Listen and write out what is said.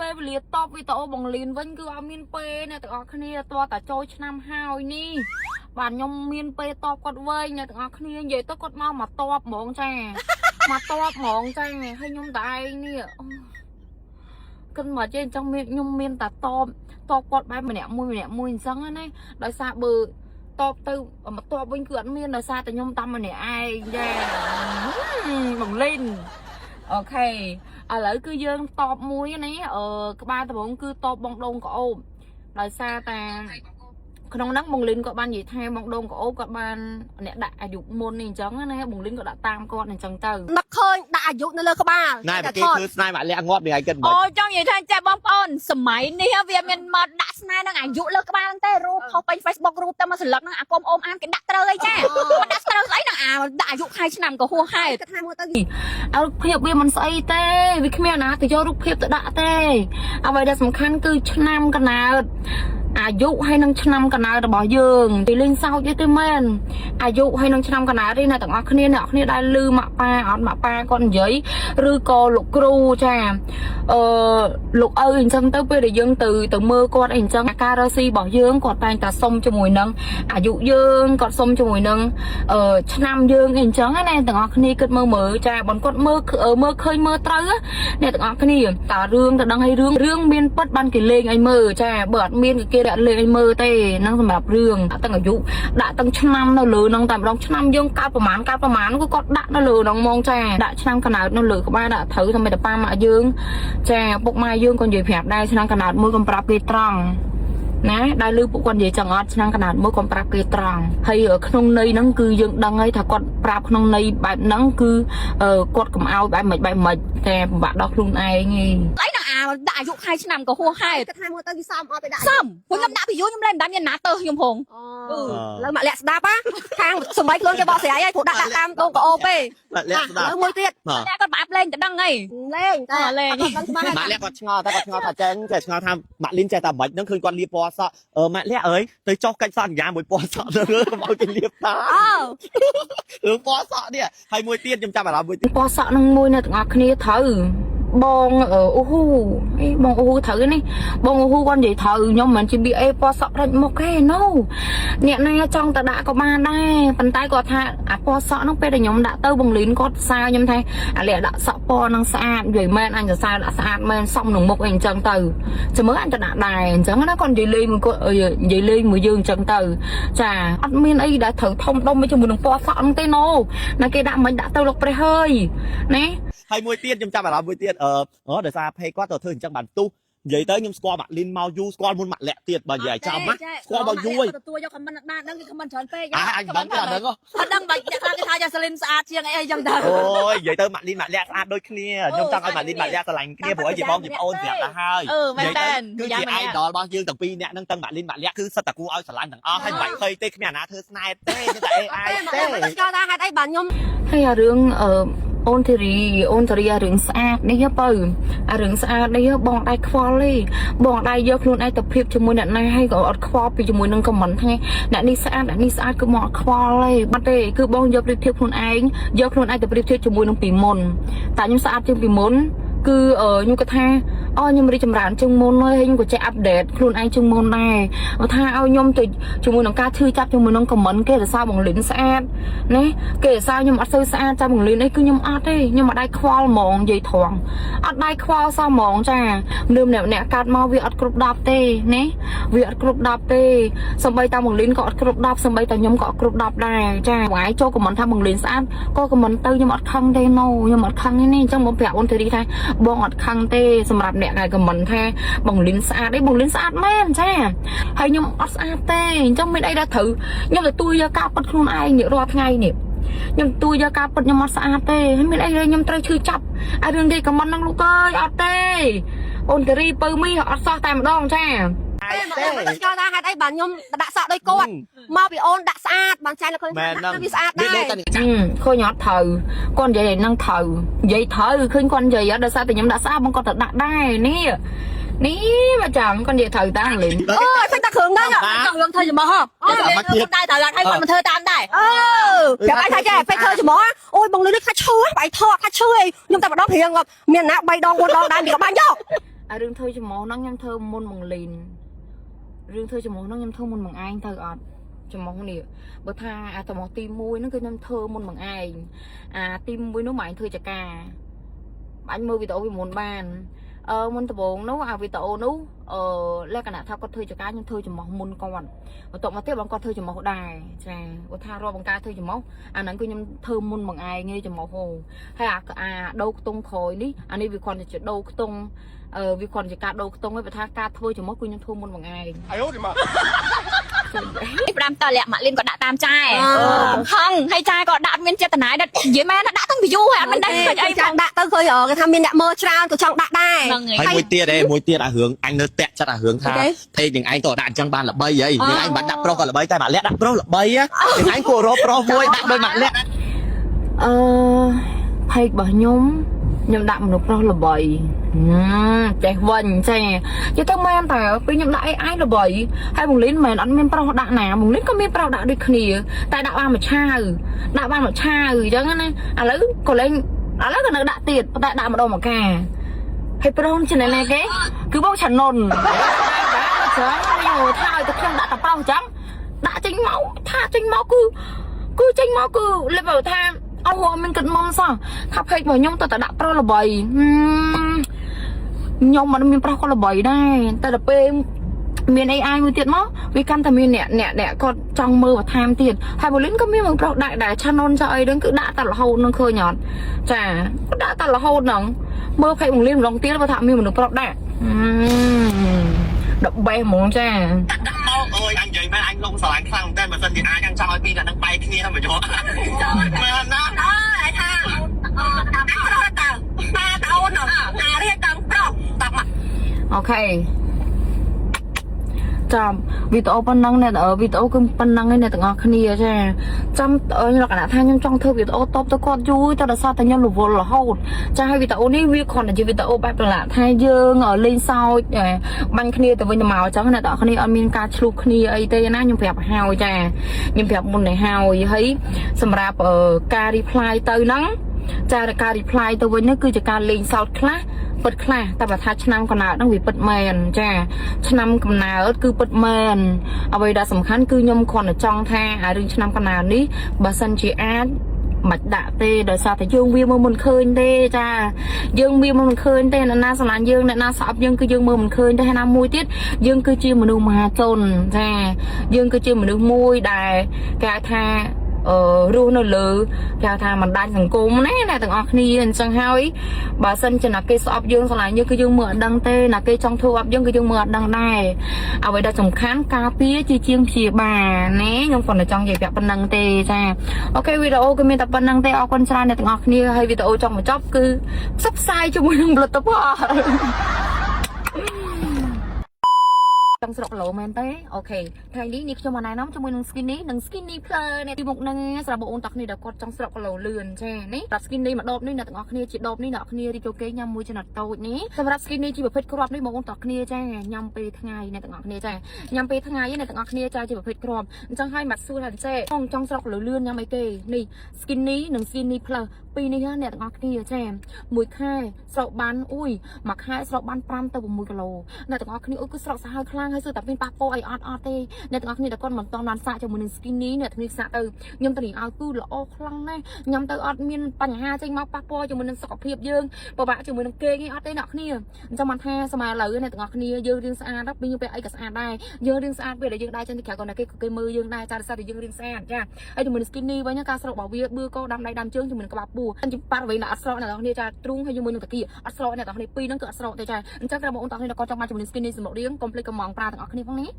ពេលវេលាតបវីដេអូបង្លៀនវិញគឺអត់មានពេលអ្នកទាំងអស់គ្នាតើតាចូលឆ្នាំហើយនេះបាទខ្ញុំមានពេលតបគាត់វិញអ្នកទាំងអស់គ្នានិយាយទៅគាត់មកតបហ្មងចាមកតបហ្មងចាហើយខ្ញុំតែឯងនេះគិតមកចេះអញ្ចឹងខ្ញុំមានតែតបគាត់បែបម្នាក់មួយអញ្ចឹងណាដោយសារបើតបទៅមកតបវិញគឺអត់មានដោយសារតែខ្ញុំតាមម្នាក់ឯងចាបង្លៀនអូខេឥឡូវគឺយើងតបមួយនេះក្បាលដំបងគឺតបបងដងក្អូបដោយសារតែក្នុងហ្នឹងបងលីនគាត់បាននិយាយថាបងដងក្អូបគាត់បានអ្នកដាក់អាយុមុននេះអញ្ចឹងណាបងលីនគាត់ដាក់តាមគាត់អញ្ចឹងទៅនឹកឃើញដាក់អាយុនៅលើក្បាលណែគេគឺស្នេហ៍មកលាក់ងាប់នេះឯងគិតមិនអូចង់និយាយថាចាបងប្អូនសម័យនេះវាមានមកដាក់ស្នេហ៍នឹងអាយុលើក្បាលហ្នឹងទេរូបផុសពេញ Facebook រូបទៅមកសន្លឹកហ្នឹងអាកុំអូមអានគេដាក់ត្រូវអីចាមិនដាក់ត្រូវស្អីហ្នឹងអាដាក់អាយុខែឆ្នាំក៏ហួសហេតុគិតថាមើលទៅរូបភាពវាមិនស្អីទេវាគ្មានណាទៅយករូបភាពទៅដាក់ទេអ្វីដែលសំខាន់គឺឆ្នាំកណើតអាយុហើយនឹងឆ្នាំកណើតរបស់យើងទីលេងសើចទេមែនអាយុហើយនឹងឆ្នាំកណើតនេះអ្នកទាំងអស់គ្នាអ្នកគ្នាដែលលឺម៉ាក់ប៉ាអត់ម៉ាក់ប៉ាគាត់និយាយឬក៏លោកគ្រូចាលោកឪអញ្ចឹងទៅពេលដែលយើងទៅមើលគាត់អីអញ្ចឹងការរកស៊ីរបស់យើងគាត់តែងតែសុំជាមួយនឹងអាយុយើងគាត់សុំជាមួយនឹងឆ្នាំយើងអីអញ្ចឹងណាទាំងអស់គ្នាគិតមើលចាបងគាត់មើលឃើញមើលត្រូវអ្នកទាំងអស់គ្នាតើរឿងទៅដឹងឲ្យរឿងមានពិតបានគេលេងឲ្យមើលចាបើអត់មានគេដាក់លេងឲ្យមើលទេហ្នឹងសម្រាប់រឿងទាំងអាយុដាក់ទាំងឆ្នាំនៅលើហ្នឹងតែម្ដងឆ្នាំយើងកើតប្រមាណគឺគាត់ដាក់នៅលើហ្នឹងហ្មងចាដាក់ឆ្នាំកណើតនៅលើក្បាលដាក់ត្រូវតែមិនតែប៉ាម៉ាក់យើងចាពុកម៉ែយើងក៏និយាយប្រាប់ដែរឆ្នាំកណើតមួយកុំប្រាប់គេត្រង់ណាដែលលឺពួកគាត់និយាយចឹងអត់ឆ្នាំកណើតមួយកុំប្រាប់គេត្រង់ហើយក្នុងន័យហ្នឹងគឺយើងដឹងហើយថាគាត់ប្រាប់ក្នុងន័យបែបហ្នឹងគឺគាត់កុំឲ្យបែបមិនតែពិបាកដល់ខ្លួនឯងឯងស្អីហ្នឹងអាដាក់អាយុខែឆ្នាំក៏ហួសហេតុគិតថាមើលទៅវាសមអត់ទៅដាក់សមខ្ញុំដាក់ពីយូរខ្ញុំលែងមិនមានណាទៅខ្ញុំហងលើមកលាក់ស្ដាប់ខាងសម័យខ្លួនគេបកស្រាយហើយព្រោះដាក់តាមដងក្អូបទេលាក់ស្ដាប់មួយទៀតតែគាត់បាប់លេងទៅដឹងហីលេងតែលេងម៉ាក់លាក់គាត់ឆ្ងល់តែគាត់ឆ្ងល់ថាចេះឆ្ងល់ថាម៉ាក់លីនចេះតែមិនហ្នឹងឃើញគាត់លាបពណ៌សក់ម៉ាក់លាក់អើយទៅចុះកិច្ចសន្យាមួយពណ៌សក់ទៅកុំឲ្យគេលាបតារឿងពណ៌សក់នេះហើយមួយទៀតខ្ញុំចាប់អារម្មណ៍មួយទៀតពណ៌សក់នឹងមួយនៅទាំងអស់គ្នាត្រូវបងអូហ៊ូបងអូហ៊ូត្រូវនេះបងអូហ៊ូគាត់និយាយត្រូវខ្ញុំមិនជា BA ពណ៌សក់ផ្ដាច់មុខទេ no អ្នកណាចង់ទៅដាក់ក៏បានដែរប៉ុន្តែគាត់ថាអាពណ៌សក់ហ្នឹងពេលដែលខ្ញុំដាក់ទៅបងលីនគាត់សើខ្ញុំថាអាលាដាក់សក់ពណ៌ហ្នឹងស្អាតនិយាយមែនអញសរសើរដាក់ស្អាតមែនសមនឹងមុខអីអញ្ចឹងទៅចាំមើលអញទៅដាក់ដែរអញ្ចឹងណាគាត់និយាយលេងមួយគាត់និយាយលេងមួយយើងអញ្ចឹងទៅចាអត់មានអីដែលត្រូវធំដុំជាមួយនឹងពណ៌សក់ហ្នឹងទេ no ណាគេដាក់មិនដាក់ទៅលោកព្រះហើយណាហើយមួយទៀតខ្ញុំចាប់អារម្មណ៍មួយទៀតដោយសារពេកគាត់ទៅធ្វើអញ្ចឹងបានផ្ទុះនិយាយទៅខ្ញុំស្គាល់ម៉ាក់លីនមកយូរស្គាល់មុនម៉ាក់លាក់ទៀតបើនិយាយចាំណាស្គាល់មកយូរហើយទទួលយកខមមិនបានដឹងគេខមមិនច្រើនពេកអញដឹងតែហ្នឹងអត់ដឹងបើអ្នកខ្លះគេថាចាសលីនស្អាតជាងអីអញ្ចឹងទៅអូយនិយាយទៅម៉ាក់លីនម៉ាក់លាក់ស្អាតដូចគ្នាខ្ញុំចង់ឲ្យម៉ាក់លីនម៉ាក់លាក់ស្រឡាញ់គ្នាព្រោះជាបងជាប្អូនប្រាប់ទៅហើយមែនតើគឺជា idol របស់យើងទាំងពីរអ្នកហ្នឹងទាំងម៉ាក់លីនម៉ាក់លាក់គឺសិតតែគួរឲ្យស្រឡាញ់ទាំងអស់ហើយមិនបាច់ភ័យទេគ្មានអាណាធ្វើស្នេហ៍ទេតែ AI ទេស្គាល់ថាហេតុអីបានខ្ញុំហើយអារឿងអូនធារីអារឿងស្អាតនេះទៅអារឿងស្អាតនេះបងដៃខ្វល់ទេបងដៃយកខ្លួនឯងទៅព្រៀបជាមួយអ្នកណាហើយក៏អត់ខ្វល់ពីជាមួយនឹងខមមិនថាអ្នកនេះស្អាតគឺមកអត់ខ្វល់ទេបាត់ទេគឺបងយកប្រៀបធៀបខ្លួនឯងយកខ្លួនឯងទៅប្រៀបធៀបជាមួយនឹងពីមុនតែខ្ញុំស្អាតជាងពីមុនគឺខ្ញុំគាត់ថាខ្ញុំរីចម្រើនជាងមុនហើយខ្ញុំក៏ចេះអាប់ដេតខ្លួនឯងជាងមុនដែរគាត់ថាឲ្យខ្ញុំទៅជាមួយនឹងការឈឺចាប់ជាមួយនឹងខមមិនគេរសារបងលីនស្អាតណាគេរសារខ្ញុំអត់សូវស្អាតចាំបងលីនអីគឺខ្ញុំអត់ទេខ្ញុំអត់ដៃខ្វល់ហ្មងនិយាយត្រង់អត់ដៃខ្វល់សោះហ្មងចាលឿមអ្នកកាត់មកវាអត់គ្រប់10ទេណាវាអត់គ្រប់10ទេសំបីតាបងលីនក៏អត់គ្រប់10សំបីតាខ្ញុំក៏អត់គ្រប់10ដែរចាថ្ងៃចូលខមមិនថាបងលីនស្អាតក៏ខមមិនទៅខ្ញុំអត់ខឹងទេណូខ្ញុំអត់ខឹងទេនេះអញ្ចឹងបងប្រាប់អូនធារីថាបងអត់ខឹងទេសម្រាប់អ្នកដែលខមមិនថាបងលីនស្អាតអីបងលីនស្អាតមែនចាហើយខ្ញុំអត់ស្អាតទេអញ្ចឹងមានអីដែលត្រូវខ្ញុំទទួលយកការពិតខ្លួនឯងនេះរាល់ថ្ងៃនេះខ្ញុំទទួលយកការពិតខ្ញុំអត់ស្អាតទេហើយមានអីដែលខ្ញុំត្រូវឈឺចាប់អារឿងគេខមមិននឹងលោកអើយអត់ទេអូនធារីពៅមីអត់សោះតែម្ដងចាស្គាល់ថាហេតុអីបានខ្ញុំដាក់សក់ដូចគាត់មកពីអូនដាក់ស្អាតបានចាញ់លើឃើញវាស្អាតដែរឃើញអត់ត្រូវគាត់និយាយហ្នឹងត្រូវនិយាយត្រូវឃើញគាត់និយាយដោយសារតែខ្ញុំដាក់ស្អាតបងគាត់ទៅដាក់ដែរនេះមកចាំគាត់និយាយត្រូវតាំងលេងអូយពេញតែគ្រឿងហ្នឹងរឿងធ្វើចំហគាត់ដែរត្រូវឲ្យគាត់មិនធ្វើតាមដែរប្រាប់ឯងថាចេះពេញធ្វើចំហអូយបងលឺនេះខាត់ឈឺបែកថតខាត់ឈឺឯងខ្ញុំតែម្ដងព្រៀងគាត់មានណា3ដង4ដងដែរវាក៏បានយក រឿងធ្វើចំហហ្នឹងខ្ញុំធ្វើមុនមកលីនរឿងធ្វើចំហហ្នឹងខ្ញុំធ្វើមុនមកឯងទៅអត់ចំហនេះបើថាអាចំហទី1ហ្នឹងគឺខ្ញុំធ្វើមុនមកឯងអាទី1នោះមកឯងធ្វើចការអញមើលវីដេអូពីមុនបានមុនដំបូងនោះអាវីដេអូនោះលក្ខណៈថាគាត់ធ្វើចការខ្ញុំធ្វើចំហមុនគាត់បន្ទាប់មកទៀតបងគាត់ធ្វើចំហដែរចាគាត់ថារាប់បង្ការធ្វើចំហអាហ្នឹងគឺខ្ញុំធ្វើមុនមកឯងនេះចំហហូហើយអាដូរខ្ទង់ក្រោយនេះអានេះវាគ្រាន់តែជាដូរខ្ទង់វាគ្រាន់តែជាការដូរខ្ទង់ឯងបើថាការធ្វើចំហគឺខ្ញុំធ្វើមុនមកឯងអាយអូឌីម៉ាផ្ដាំតលាក់ម៉ាក់លីនក៏ដាក់តាមចាយហឹងហើយចាយក៏ដាក់មានចេតនានិយាយមែនដាក់ទាំង view ហើយអត់មានដាក់ឃើញអីចង់ដាក់ទៅឃើញគេថាមានអ្នកមើលច្រើនក៏ចង់ដាក់ដែរ ហើយមួយទៀតអារឿងអញនៅតាក់ចិត្តអារឿងថាពេកនឹងឯងតដាក់អញ្ចឹងបានល្បីហីនឹងឯងមិនដាក់ប្រុសក៏ល្បីតែម៉ាក់លាក់ដាក់ប្រុសល្បីនឹងឯងគួររកប្រុសមួយដាក់ដោយម៉ាក់លាក់ផេករបស់ខ្ញុំដាក់មនុស្សប្រុសល្បីចេះវិញចេះនិយាយទៅមែនតើពេលខ្ញុំដាក់ AI ល្បីហើយបង្លីនមិនអត់មានប្រុសដាក់ណាបង្លីនក៏មានប្រុសដាក់ដូចគ្នាតែដាក់បានមួយឆាវអញ្ចឹងណាឥឡូវក៏លេងឥឡូវក៏នៅដាក់ទៀតតែដាក់ម្ដងមកកាហើយប្រុសចំណេះណាគេគឺបងឆានុនចឹងយកថាឲ្យតែខ្ញុំដាក់តែប្រុសអញ្ចឹងដាក់ចេញមកថាចេញមកគឺចេញមកគឺលេបថាអត់មានគិតមុនសោះថាពេករបស់ខ្ញុំទៅតែដាក់ប្រុសល្បីខ្ញុំមិនមានប្រុសក៏ល្បីដែរតែដល់ពេលមាន AI មួយទៀតមកវាកាន់តែមានអ្នកគាត់ចង់មើលបន្ថែមទៀតហើយបូលីនក៏មានមកប្រុសដែរឆាននចោលអីហ្នឹងគឺដាក់តែរហូតនឹងឃើញអត់ចាដាក់តែរហូតហ្នឹងមើលពេកបូលីនម្ដងទៀតបើថាមានមនុស្សប្រុសដាក់ដបេះហ្មងចាដាក់មកអើយអញនិយាយមែនអញលងស្រឡាញ់ខ្លាំងតែបើសិនជាអាចអញចង់ឲ្យពីរនាក់នឹងបែកគ្នាទៅមកយកមែនណាអើយថាតាមប្រុសទៅប៉ាតអូនណារៀបតាមប្រុសតាមកអូខេចាំវីដេអូប៉ុណ្ណឹងអ្នកវីដេអូគឺប៉ុណ្ណឹងឯអ្នកទាំងអស់គ្នាចាចាំលក្ខណៈថាខ្ញុំចង់ធ្វើវីដេអូតបទៅគាត់យូរតែដោយសារតែខ្ញុំរវល់រហូតចាហើយវីដេអូនេះវាគ្រាន់តែជាវីដេអូបែបប្រឡាក់ថាយើងលេងសើចបាញ់គ្នាទៅវិញទៅមកអញ្ចឹងអ្នកទាំងអស់គ្នាអត់មានការឆ្លុះគ្នាអីទេណាខ្ញុំប្រាប់ហើយចាខ្ញុំប្រាប់មុននេះហើយសម្រាប់ការ reply ទៅហ្នឹងចាការ reply ទៅវិញនេះគឺជាការលេងសើចខ្លះពិតខ្លះតែបើថាឆ្នាំកំណើតហ្នឹងវាពិតមែនចាឆ្នាំកំណើតគឺពិតមែនអ្វីដែលសំខាន់គឺខ្ញុំគ្រាន់តែចង់ថារឿងឆ្នាំកំណើតនេះបើសិនជាអាចមិនដាក់ទេដោយសារតែយើងវាមើលមិនឃើញទេចាយើងវាមើលមិនឃើញទេអ្នកណាស្រឡាញ់យើងអ្នកណាស្អប់យើងគឺយើងមើលមិនឃើញទេហើយណាមួយទៀតយើងគឺជាមនុស្សមហាជនចាយើងគឺជាមនុស្សមួយដែលគេថារស់នៅលើគេថាបណ្ដាញសង្គមណាអ្នកទាំងអស់គ្នាអញ្ចឹងហើយបើសិនជាណាគេស្អប់យើងស្រឡាញ់យើងគឺយើងមើលអត់ដឹងទេណាគេចង់ធ្វើអប់យើងគឺយើងមើលអត់ដឹងដែរអ្វីដែលសំខាន់ការពារជាជាងព្យាបាលណាខ្ញុំគាត់តែចង់និយាយប្រាប់ប៉ុណ្្នឹងទេចាអូខេវីដេអូគឺមានតែប៉ុណ្្នឹងទេអរគុណច្រើនអ្នកទាំងអស់គ្នាហើយវីដេអូចង់បញ្ចប់គឺផ្សព្វផ្សាយជាមួយនឹងផលិតផលចង់ស្រកឡូមែនទេអូខេថ្ងៃនេះខ្ញុំមកណែនាំជាមួយនឹង skinny និង skinny plus នេះពីមុខហ្នឹងសម្រាប់បងអូនតាគ្នាដែលគាត់ចង់ស្រកឡូលឿនចានេះសម្រាប់ skinny មួយដបនេះអ្នកទាំងអស់គ្នាជាដបនេះអ្នកគ្នារីកចូលគេញ៉ាំមួយចំណត់តូចនេះសម្រាប់ skinny ជាប្រភេទគ្រាប់នេះបងអូនតាគ្នាចាញ៉ាំពេលថ្ងៃអ្នកទាំងអស់គ្នាចាញ៉ាំពេលថ្ងៃអ្នកទាំងអស់គ្នាចាជាប្រភេទគ្រាប់អញ្ចឹងហើយមកសួរថាចេចង់ស្រកឡូលឿនញ៉ាំអីទេនេះ skinny និង skinny plus ពីរនេះអ្នកទាំងអស់គ្នាចាមួយខែស្រកបានមួយខែស្រកបាន5ទៅ6គីឡូអ្នកទាំងអស់គ្នាគឺស្រកសាហាវខ្លាំងហើយសួរតែមានប៉ះពោះអីអត់ទេអ្នកទាំងអស់គ្នាតែគាត់មិនតន់បានសាកជាមួយនឹង skinny អ្នកទាំងនេះសាកទៅខ្ញុំទៅឲ្យគឺល្អខ្លាំងណាស់ញ៉ាំទៅអត់មានបញ្ហាចេញមកប៉ះពោះជាមួយនឹងសុខភាពយើងពិបាកជាមួយនឹងគេងអីអត់ទេអ្នកគ្នាអញ្ចឹងបានថាស្មើឥឡូវអ្នកទាំងអស់គ្នាយើងរៀងស្អាតដល់ពេលយើងពេលអីក៏ស្អាតដែរយើងរៀងស្អាតពេលដែលយើងដើរចេញទៅក្រៅគាត់តែគេមើលយើងដែរចារសារតែយើងរៀងស្អាតចាហើយជាមួយនឹង skinny វិញការស្រករបស់វាបឿកោដាំដៃដាំជើងជាមួយនឹងក្បាលពោះអញ្ចឹងប៉ះវិញអត់ស្រកអ្នកទាំងគ្នាចាទ្រូងហើយជាមួយនឹងតាគីអត់ស្រកអ្នកទាំងគ្នាពីរហ្នឹងគឺអត់ស្រកទេចាអញ្ចឹងក្រៅបងអូនទាំងគ្នាគាត់ចង់បានជាមួយនឹង skinny សម្រាប់រៀងកុំភ្លេចកំងប្រាទាំងអស់គ្នាផងនេះ